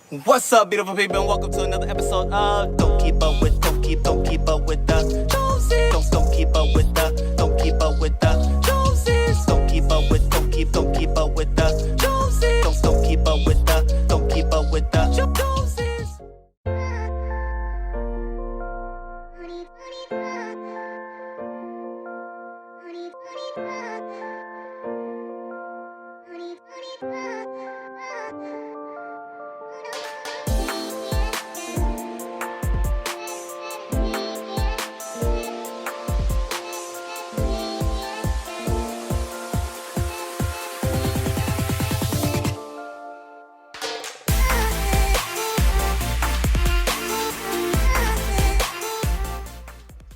What's up, beautiful people, and welcome to another episode of Don't Keep Up with the Joneses. Don't keep up with the Joneses. Don't keep up with the Joneses. Don't keep up with the Joneses. Don't keep up with the Joneses.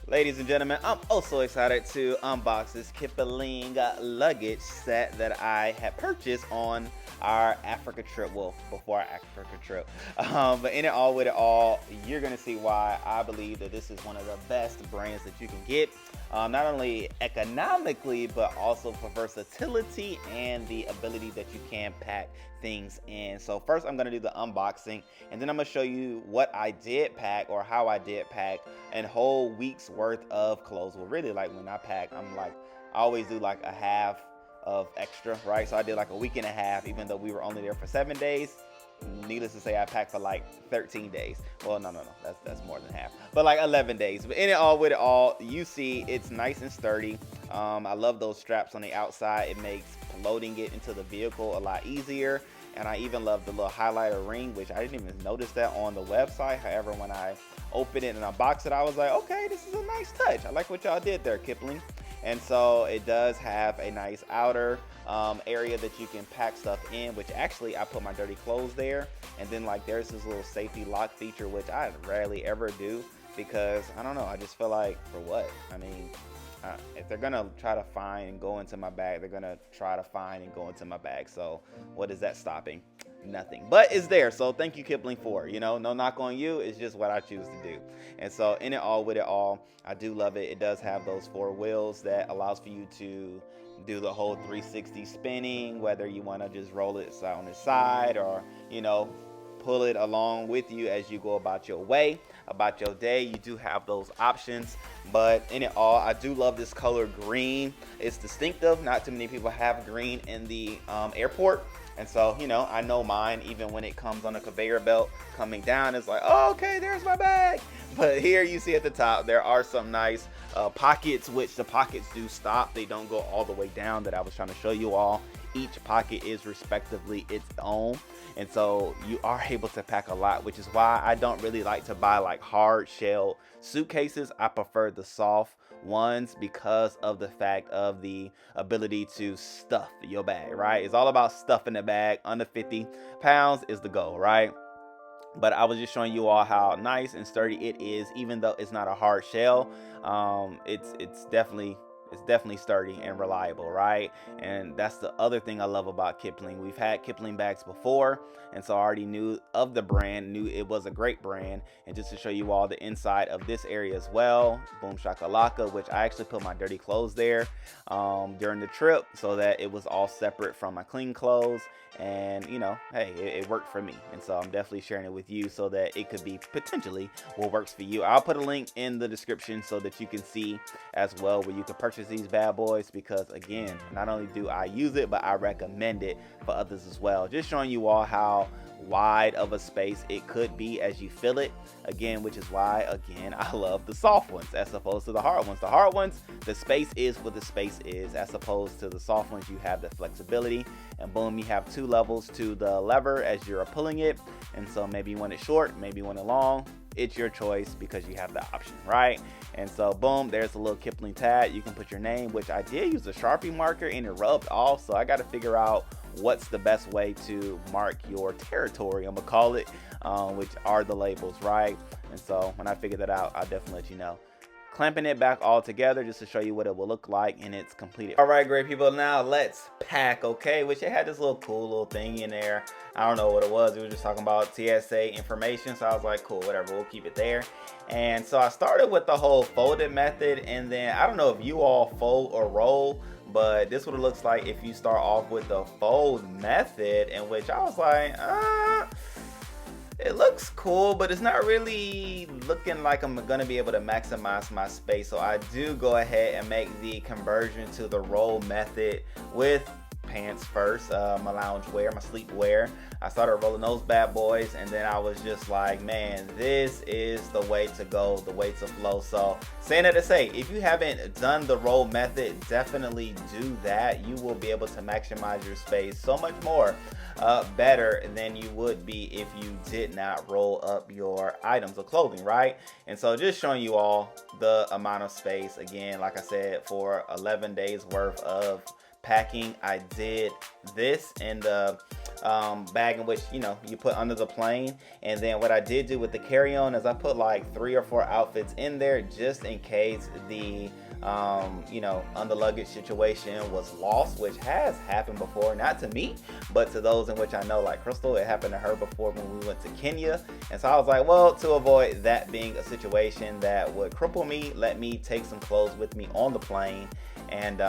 Ladies and gentlemen, I'm also excited to unbox this Kipling luggage set that I had purchased on our Africa trip. Well, before our Africa trip. But in it all, with it all, you're going to see why I believe that this is one of the best brands that you can get. Not only economically, but also for versatility and the ability that you can pack things in. So first I'm going to do the unboxing, and then I'm going to show you what I did pack, or how I did pack a whole week's worth of clothes. Well, really, like when I pack, I always do like a half of extra, right? So I did like a week and a half, even though we were only there for 7 days. Needless to say, I packed for like 13 days. Well, no, that's more than half, but like 11 days. But in it all, with it all, you see it's nice and sturdy. I love those straps on the outside. It makes loading it into the vehicle a lot easier. And I even love the little highlighter ring, which I didn't even notice that on the website. However, when I opened it and unboxed it, I was like, okay, this is a nice touch. I like what y'all did there, Kipling. And so it does have a nice outer area that you can pack stuff in, which actually I put my dirty clothes there. And then like there's this little safety lock feature, which I rarely ever do, because I don't know, I just feel like, for what? I mean, if they're gonna try to find and go into my bag, they're gonna try to find and go into my bag. So what is that stopping? Nothing. But it's there. So thank you, Kipling, for it. You know, no knock on you. It's just what I choose to do. And so in it all, with it all, I do love it. It does have those 4 wheels that allows for you to do the whole 360 spinning, whether you want to just roll it on the side, or, you know, pull it along with you as you go about your way, about your day. You do have those options. But in it all, I do love this color green. It's distinctive. Not too many people have green in the airport. And so, you know, I know mine, even when it comes on a conveyor belt coming down, it's like, oh, okay, there's my bag. But here you see at the top, there are some nice pockets, which the pockets do stop. They don't go all the way down, that I was trying to show you all. Each pocket is respectively its own. And so you are able to pack a lot, which is why I don't really like to buy like hard shell suitcases. I prefer the soft ones because of the fact of the ability to stuff your bag, right? It's all about stuffing the bag. Under 50 pounds is the goal, right? But I was just showing you all how nice and sturdy it is, even though it's not a hard shell. It's definitely sturdy and reliable, right? And that's the other thing I love about Kipling. We've had Kipling bags before, and so I already knew of the brand, knew it was a great brand. And just to show you all the inside of this area as well, boom shakalaka, which I actually put my dirty clothes there during the trip, so that it was all separate from my clean clothes. And you know, hey, it worked for me, and so I'm definitely sharing it with you so that it could be potentially what works for you. I'll put a link in the description so that you can see as well where you can purchase these bad boys, because again, not only do I use it, but I recommend it for others as well. Just showing you all how wide of a space it could be as you fill it, again, which is why, again, I love the soft ones as opposed to the hard ones. The hard ones, the space is what the space is, as opposed to the soft ones, you have the flexibility, and boom, you have 2 levels to the lever as you're pulling it. And so maybe you want it short, maybe you want it long. It's your choice, because you have the option, right? And so boom, there's a little Kipling tag. You can put your name, which I did use a Sharpie marker and it rubbed off, so I got to figure out what's the best way to mark your territory, I'm gonna call it, which are the labels, right? And so when I figure that out, I'll definitely let you know. Clamping it back all together just to show you what it will look like and it's completed. All right, great people, now let's pack, okay? Which it had this little cool little thing in there. I don't know what it was. We were just talking about TSA information, so I was like, cool, whatever, we'll keep it there. And so I started with the whole folded method, and then I don't know if you all fold or roll, but this is what it looks like if you start off with the fold method, in which I was like, it looks cool, but it's not really looking like I'm gonna be able to maximize my space. So I do go ahead and make the conversion to the roll method with pants first, my lounge wear, my sleep wear. I started rolling those bad boys, and then I was just like, man, this is the way to go, the way to flow. So saying that to say, if you haven't done the roll method, definitely do that. You will be able to maximize your space so much more better than you would be if you did not roll up your items of clothing, right? And so just showing you all the amount of space. Again, like I said, for 11 days worth of packing, I did this in the bag in which, you know, you put under the plane. And then what I did do with the carry-on is I put like 3 or 4 outfits in there just in case the you know, under luggage situation was lost, which has happened before, not to me, but to those in which I know, like Chrystle. It happened to her before when we went to Kenya. And so I was like, well, to avoid that being a situation that would cripple me, let me take some clothes with me on the plane. And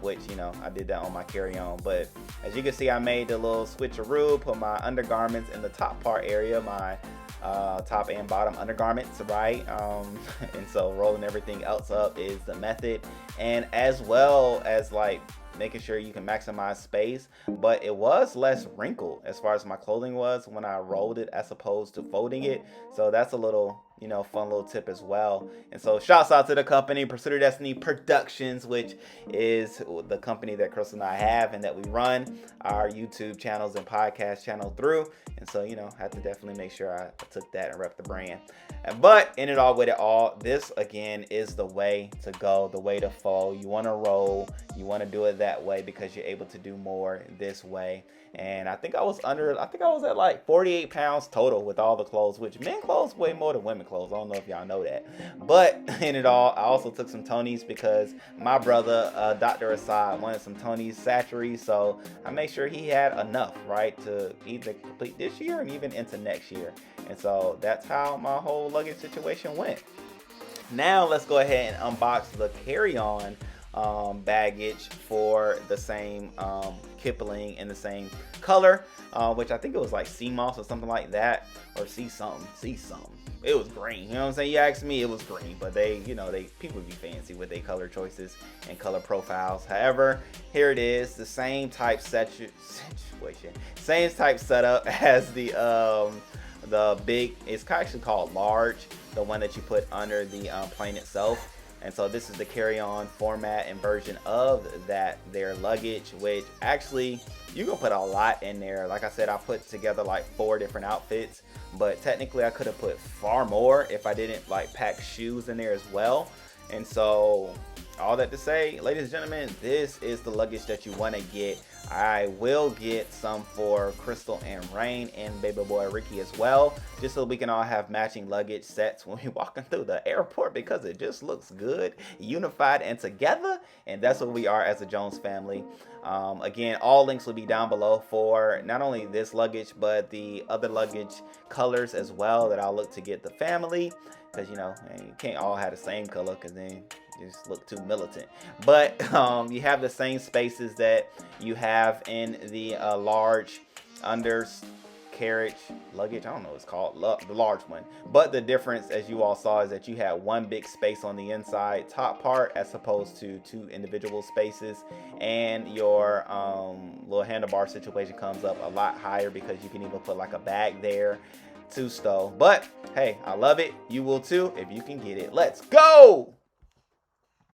which, you know, I did that on my carry-on. But as you can see, I made the little switcheroo, put my undergarments in the top part area, my top and bottom undergarments, right? And so rolling everything else up is the method, and as well as like making sure you can maximize space. But it was less wrinkled as far as my clothing was when I rolled it as opposed to folding it. So that's a little, you know, fun little tip as well. And so shouts out to the company Pursuit of Destiny Productions, which is the company that Chrystle and I have and that we run our YouTube channels and podcast channel through. And so, you know, I had to definitely make sure I took that and rep the brand. But in it all, with it all, this again is the way to go, the way to fall. You want to roll, you want to do it that way because you're able to do more this way. And I think I was at like 48 pounds total with all the clothes, which men clothes way more than women clothes. I don't know if y'all know that. But in it all, I also took some Tony's because my brother, Dr. Assad, wanted some Tony's Satchery. So I made sure he had enough, right, to either complete this year and even into next year. And so that's how my whole luggage situation went. Now let's go ahead and unbox the carry-on baggage for the same Kipling in the same color, which I think it was like sea moss or something like that, or sea something. It was green, you know what I'm saying? You asked me, it was green, but people be fancy with their color choices and color profiles. However, here it is, the same type situation, same type setup as the big, it's actually called large, the one that you put under the plane itself. And so this is the carry-on format and version of that their luggage, which actually you can put a lot in there. Like I said, I put together like 4 different outfits, but technically I could have put far more if I didn't like pack shoes in there as well. And so all that to say, ladies and gentlemen, this is the luggage that you want to get. I will get some for Chrystle and Rain and baby boy Rickey as well, just so we can all have matching luggage sets when we walking through the airport, because it just looks good, unified and together. And that's what we are as a Jones family. Again, all links will be down below for not only this luggage, but the other luggage colors as well that I'll look to get the family, because, you know, you can't all have the same color because then just look too militant. But you have the same spaces that you have in the large undercarriage luggage. I don't know what it's called, the large one. But the difference, as you all saw, is that you had one big space on the inside top part as opposed to 2 individual spaces. And your little handlebar situation comes up a lot higher because you can even put like a bag there to stow. But hey, I love it. You will too if you can get it. Let's go!